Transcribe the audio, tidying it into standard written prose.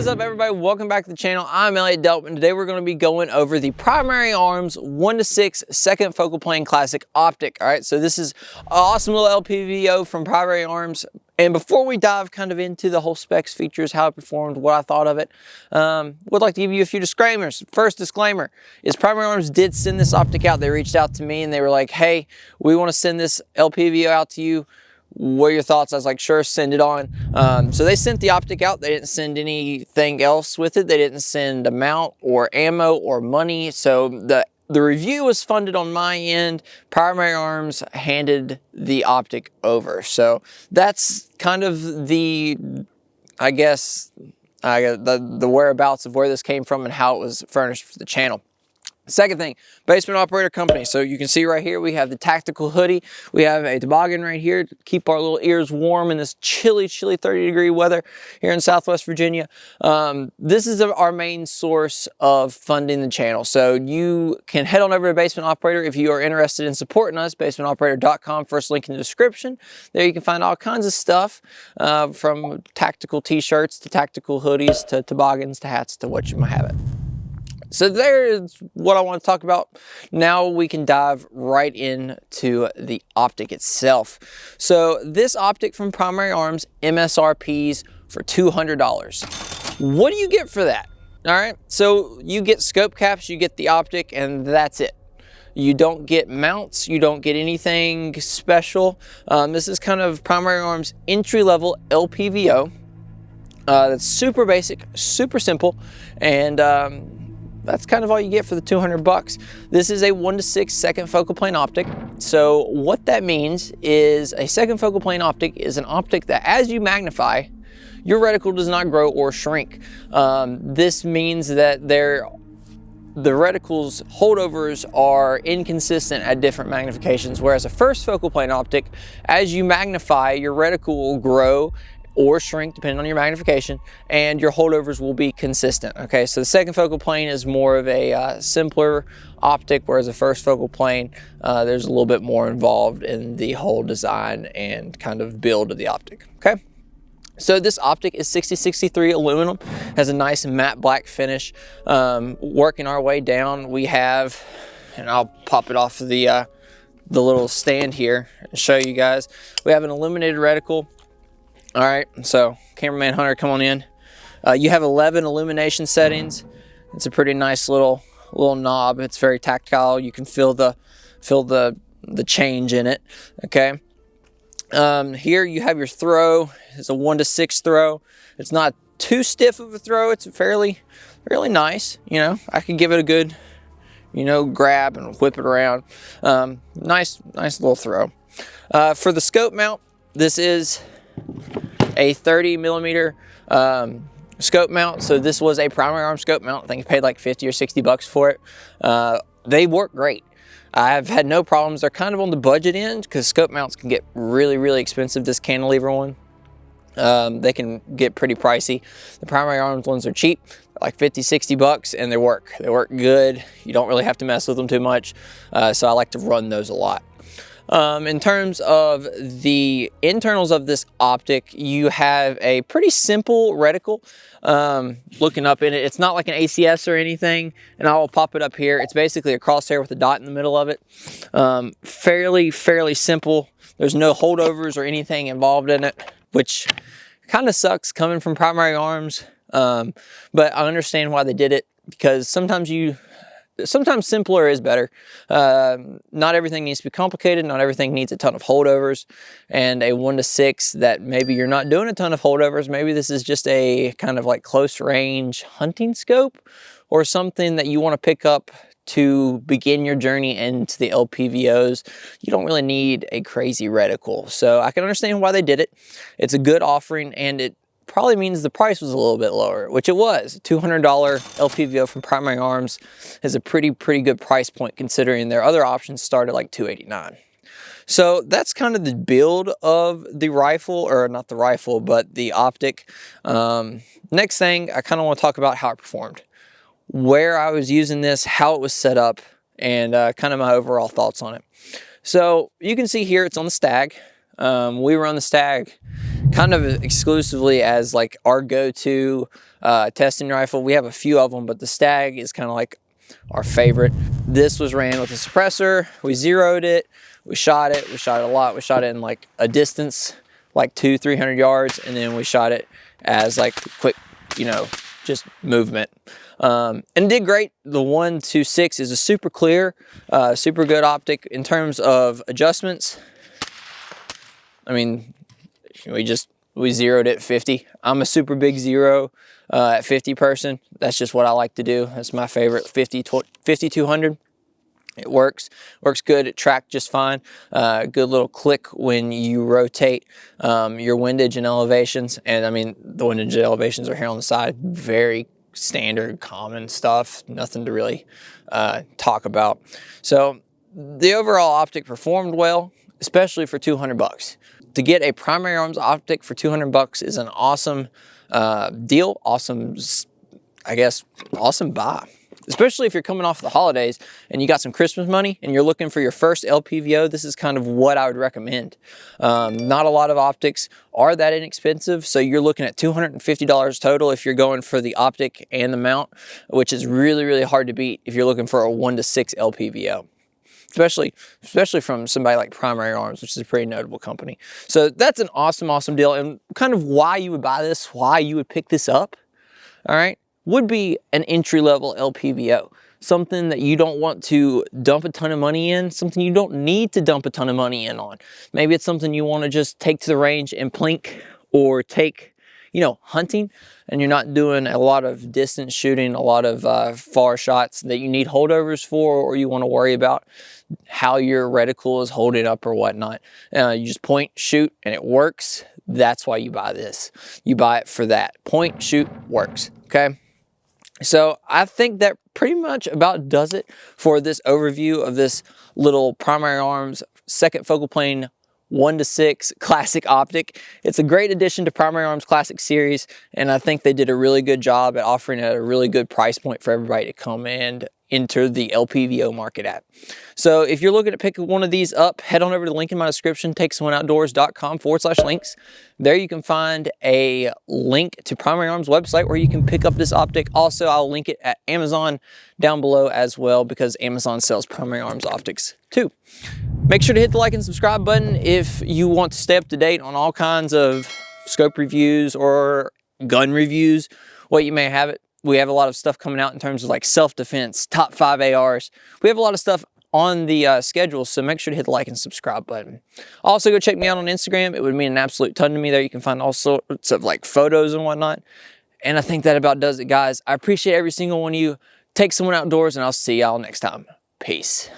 What is up, everybody? Welcome back to the channel. I'm Elliott Delp, and today we're going to be going over the Primary Arms 1:6 second focal plane classic optic. All right, so this is an awesome little LPVO from Primary Arms. And before we dive kind of into the whole specs, features, how it performed, what I thought of it, would like to give you a few disclaimers. First disclaimer is Primary Arms did send this optic out. They reached out to me and they were like, hey, we want to send this LPVO out to you. What are your thoughts? I was like, sure, send it on. So they sent the optic out. They didn't send anything else with it. They didn't send a mount or ammo or money. So the review was funded on my end. Primary Arms handed the optic over. So that's kind of the, I guess, the whereabouts of where this came from and how it was furnished for the channel. Second thing, basement operator company. So you can see right here, we have the tactical hoodie. We have a toboggan right here to keep our little ears warm in this chilly 30-degree weather here in Southwest Virginia. This is our main source of funding the channel. So you can head on over to Basement Operator if you are interested in supporting us, basementoperator.com, first link in the description. There you can find all kinds of stuff from tactical t-shirts to tactical hoodies to toboggans to hats to what you might have it. So there's what I want to talk about. Now we can dive right into the optic itself. So this optic from Primary Arms, MSRPs for $200. What do you get for that? All right, so you get scope caps, you get the optic, and that's it. You don't get mounts, you don't get anything special. This is kind of Primary Arms entry-level LPVO. That's super basic, super simple, and that's kind of all you get for the 200 bucks. This is a 1:6 second focal plane optic. So what that means is a second focal plane optic is an optic that as you magnify, your reticle does not grow or shrink. This means that the reticle's holdovers are inconsistent at different magnifications, whereas a first focal plane optic, as you magnify, your reticle will grow or shrink depending on your magnification, and your holdovers will be consistent. Okay, so the second focal plane is more of a simpler optic, whereas the first focal plane, there's a little bit more involved in the whole design and kind of build of the optic. Okay, so this optic is 6063 aluminum, has a nice matte black finish. Working our way down, we have, and I'll pop it off the little stand here and show you guys. We have an illuminated reticle. All right, so cameraman Hunter, come on in. You have 11 illumination settings. It's a pretty nice little knob. It's very tactile. You can feel the change in it. Okay. Here you have your throw. It's a 1:6 throw. It's not too stiff of a throw. It's fairly nice. You know, I can give it a good, grab and whip it around. Nice little throw. For the scope mount, this is a 30 millimeter scope mount. So this was a Primary Arms scope mount. I think I paid like 50 or 60 bucks for it. They work great. I've had no problems. They're kind of on the budget end because scope mounts can get really expensive. This cantilever one, they can get pretty pricey. The Primary Arms ones are cheap, like 50, 60 bucks, and they work good. You don't really have to mess with them too much. So I like to run those a lot. In terms of the internals of this optic, you have a pretty simple reticle. Looking up in it, it's not like an ACS or anything, and I will pop it up here. It's basically a crosshair with a dot in the middle of it. Fairly simple. There's no holdovers or anything involved in it, which kind of sucks coming from Primary Arms. But I understand why they did it, because sometimes simpler is better. Not everything needs to be complicated. Not everything needs a ton of holdovers. And a 1:6 that maybe you're not doing a ton of holdovers. Maybe this is just a kind of like close range hunting scope or something that you want to pick up to begin your journey into the LPVOs. You don't really need a crazy reticle. So I can understand why they did it. It's a good offering, and it probably means the price was a little bit lower, which it was. $200 LPVO from Primary Arms is a pretty good price point, considering their other options start at like $289. So that's kind of the build of the rifle, or not the rifle, but the optic. Next thing, I kind of want to talk about how it performed, where I was using this, how it was set up, and kind of my overall thoughts on it. So you can see here it's on the Stag. We run the Stag kind of exclusively as like our go-to testing rifle. We have a few of them, but the Stag is kind of like our favorite. This was ran with a suppressor. We zeroed it. We shot it a lot. We shot it in like a distance, like 200-300 yards, and then we shot it as like quick, you know, just movement. And it did great. The 1.26 is a super clear, super good optic in terms of adjustments. I mean, we zeroed it at 50. I'm a super big zero at 50 person. That's just what I like to do. That's my favorite. 50-200. It works good. It tracked just fine. Good little click when you rotate your windage and elevations. And I mean, the windage and elevations are here on the side. Very standard, common stuff. Nothing to really talk about. So the overall optic performed well, especially for 200 bucks. To get a primary arms optic for 200 bucks is an awesome deal. Awesome, I guess, awesome buy. Especially if you're coming off the holidays and you got some Christmas money and you're looking for your first LPVO, this is kind of what I would recommend. Not a lot of optics are that inexpensive, so you're looking at $250 total if you're going for the optic and the mount, which is really, really hard to beat if you're looking for a 1-6 LPVO. Especially from somebody like Primary Arms, which is a pretty notable company. So that's an awesome, awesome deal. And kind of why you would buy this, why you would pick this up, all right, would be an entry-level LPVO. Something that you don't want to dump a ton of money in, something you don't need to dump a ton of money in on. Maybe it's something you want to just take to the range and plink, or take, you know, hunting, and you're not doing a lot of distance shooting, a lot of far shots that you need holdovers for, or you want to worry about how your reticle is holding up or whatnot. You just point, shoot, and it works. That's why you buy this. You buy it for that. Point, shoot, works, okay? So I think that pretty much about does it for this overview of this little Primary Arms second focal plane 1-6 classic optic. It's a great addition to Primary Arms Classic Series, and I think they did a really good job at offering a really good price point for everybody to come and enter the LPVO market at. So if you're looking to pick one of these up, head on over to the link in my description, takesomeoneoutdoors.com/links. There you can find a link to Primary Arms website where you can pick up this optic. Also, I'll link it at Amazon down below as well, because Amazon sells Primary Arms optics too. Make sure to hit the like and subscribe button if you want to stay up to date on all kinds of scope reviews or gun reviews, what you may have it. We have a lot of stuff coming out in terms of like self-defense, top 5 ARs. We have a lot of stuff on the schedule, so make sure to hit the like and subscribe button. Also, go check me out on Instagram. It would mean an absolute ton to me there. You can find all sorts of like photos and whatnot. And I think that about does it, guys. I appreciate every single one of you. Take someone outdoors, and I'll see y'all next time. Peace.